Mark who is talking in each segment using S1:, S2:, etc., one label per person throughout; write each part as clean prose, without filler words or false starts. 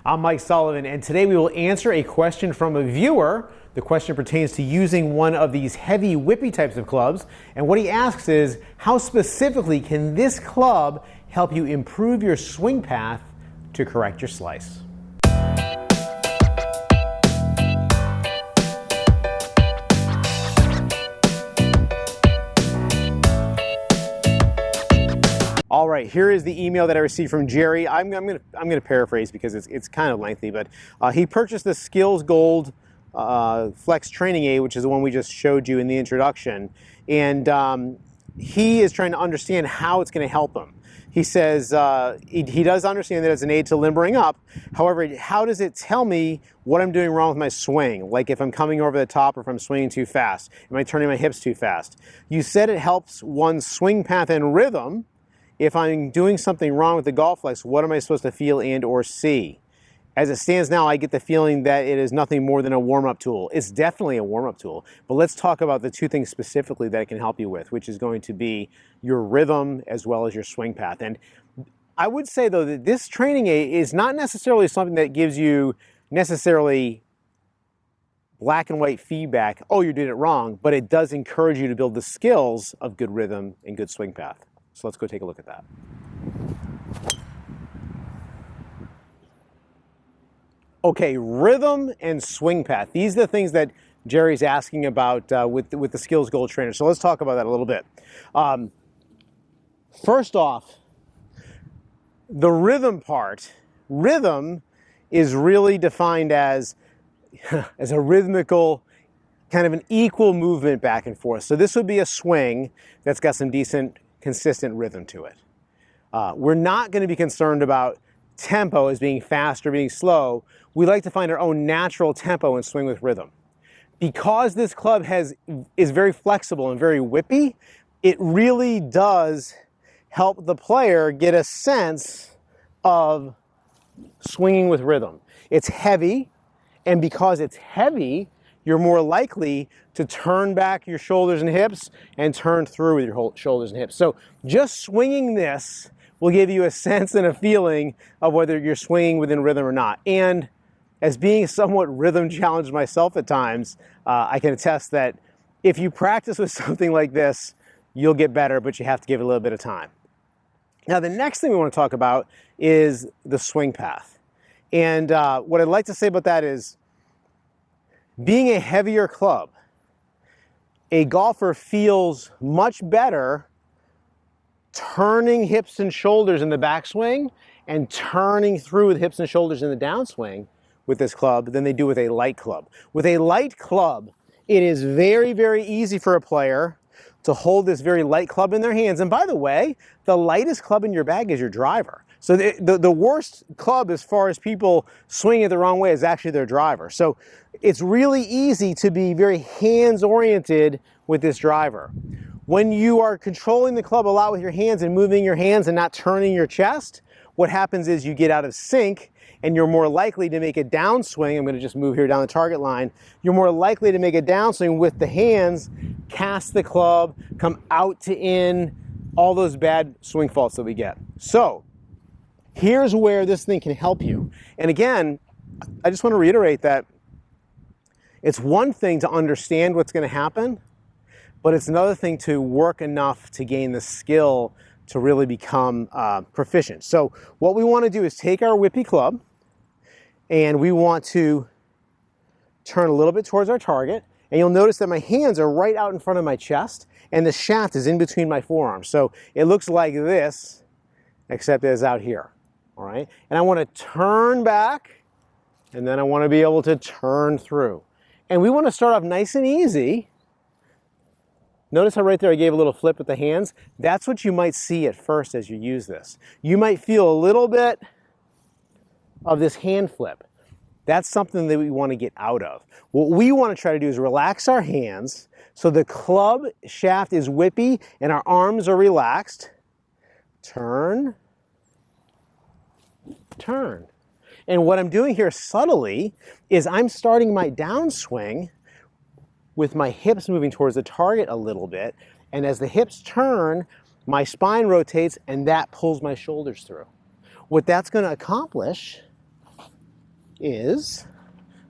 S1: I'm Mike Sullivan, and today we will answer a question from a viewer. The question pertains to using one of these heavy whippy types of clubs, and what he asks is, how specifically can this club help you improve your swing path to correct your slice? All right, here is the email that I received from Jerry. I'm gonna paraphrase because it's kind of lengthy, but he purchased the SKLZ Gold Flex training aid, which is the one we just showed you in the introduction, and he is trying to understand how it's going to help him. He says he does understand that it's an aid to limbering up. However, how does it tell me what I'm doing wrong with my swing? Like if I'm coming over the top or if I'm swinging too fast? Am I turning my hips too fast? You said it helps one's swing path and rhythm. If I'm doing something wrong with the Gold Flex, what am I supposed to feel and or see? As it stands now, I get the feeling that it is nothing more than a warm-up tool. It's definitely a warm-up tool, but let's talk about the two things specifically that it can help you with, which is going to be your rhythm as well as your swing path. And I would say, though, that this training aid is not necessarily something that gives you necessarily black and white feedback, oh, you did it wrong, but it does encourage you to build the skills of good rhythm and good swing path. So let's go take a look at that. Okay, rhythm and swing path. These are the things that Jerry's asking about with the SKLZ Gold trainer. So let's talk about that a little bit. First off, the rhythm part. Rhythm is really defined as a rhythmical, kind of an equal movement back and forth. So this would be a swing that's got some decent, consistent rhythm to it. We're not going to be concerned about tempo as being fast or being slow. We like to find our own natural tempo and swing with rhythm. Because this club is very flexible and very whippy, it really does help the player get a sense of swinging with rhythm. It's heavy, and because it's heavy, you're more likely to turn back your shoulders and hips and turn through with your shoulders and hips. So just swinging this will give you a sense and a feeling of whether you're swinging within rhythm or not. And as being somewhat rhythm challenged myself at times, I can attest that if you practice with something like this, you'll get better, but you have to give it a little bit of time. Now, the next thing we want to talk about is the swing path. And what I'd like to say about that is, being a heavier club, a golfer feels much better turning hips and shoulders in the backswing and turning through with hips and shoulders in the downswing with this club than they do with a light club. With a light club, it is very, very easy for a player to hold this very light club in their hands. And by the way, the lightest club in your bag is your driver. So the worst club as far as people swinging it the wrong way is actually their driver. So it's really easy to be very hands-oriented with this driver. When you are controlling the club a lot with your hands and moving your hands and not turning your chest, what happens is you get out of sync and you're more likely to make a downswing. I'm going to just move here down the target line. You're more likely to make a downswing with the hands, cast the club, come out to in, all those bad swing faults that we get. So here's where this thing can help you. And again, I just want to reiterate that it's one thing to understand what's going to happen, but it's another thing to work enough to gain the skill to really become proficient. So what we want to do is take our whippy club and we want to turn a little bit towards our target. And you'll notice that my hands are right out in front of my chest and the shaft is in between my forearms. So it looks like this, except it's out here. All right. And I want to turn back and then I want to be able to turn through. And we want to start off nice and easy. Notice how right there I gave a little flip with the hands. That's what you might see at first as you use this. You might feel a little bit of this hand flip. That's something that we want to get out of. What we want to try to do is relax our hands so the club shaft is whippy and our arms are relaxed. Turn, turn. And what I'm doing here subtly is I'm starting my downswing with my hips moving towards the target a little bit. And as the hips turn, my spine rotates and that pulls my shoulders through. What that's going to accomplish is,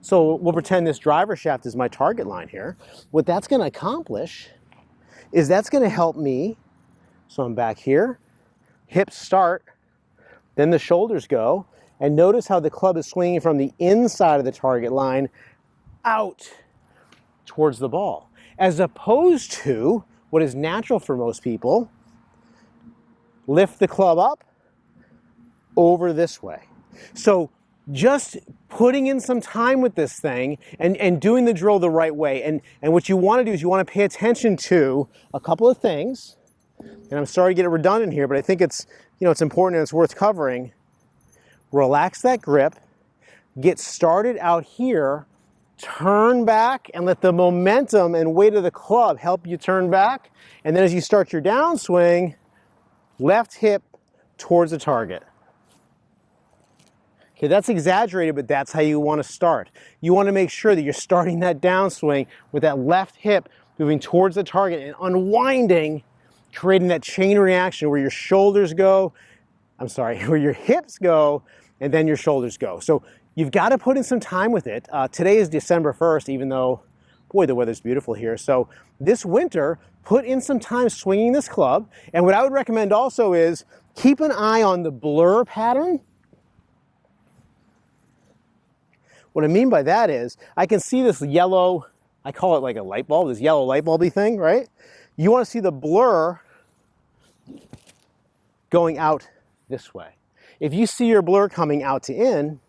S1: so we'll pretend this driver shaft is my target line here. What that's going to accomplish is that's going to help me, so I'm back here, hips start, then the shoulders go, and notice how the club is swinging from the inside of the target line out towards the ball, as opposed to what is natural for most people, lift the club up over this way. So just putting in some time with this thing and doing the drill the right way. And what you want to do is you want to pay attention to a couple of things. And I'm sorry to get it redundant here, but I think it's, it's important and it's worth covering. Relax that grip, get started out here, turn back and let the momentum and weight of the club help you turn back. And then as you start your downswing, left hip towards the target. Okay, that's exaggerated, but that's how you want to start. You want to make sure that you're starting that downswing with that left hip moving towards the target and unwinding, creating that chain reaction where your shoulders go, where your hips go, and then your shoulders go. So you've got to put in some time with it. Today is December 1st, even though, boy, the weather's beautiful here. So this winter, put in some time swinging this club. And what I would recommend also is keep an eye on the blur pattern. What I mean by that is I can see this yellow, I call it like a light bulb, this yellow light bulby thing, right? You want to see the blur going out this way. If you see your blur coming out to in,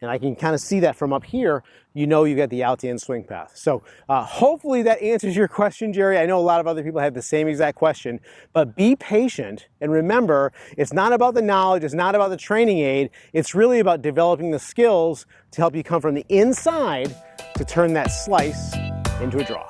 S1: and I can kind of see that from up here, you know you got the out to in swing path. So hopefully that answers your question, Jerry. I know a lot of other people have the same exact question, but be patient and remember, it's not about the knowledge, it's not about the training aid, it's really about developing the skills to help you come from the inside to turn that slice into a draw.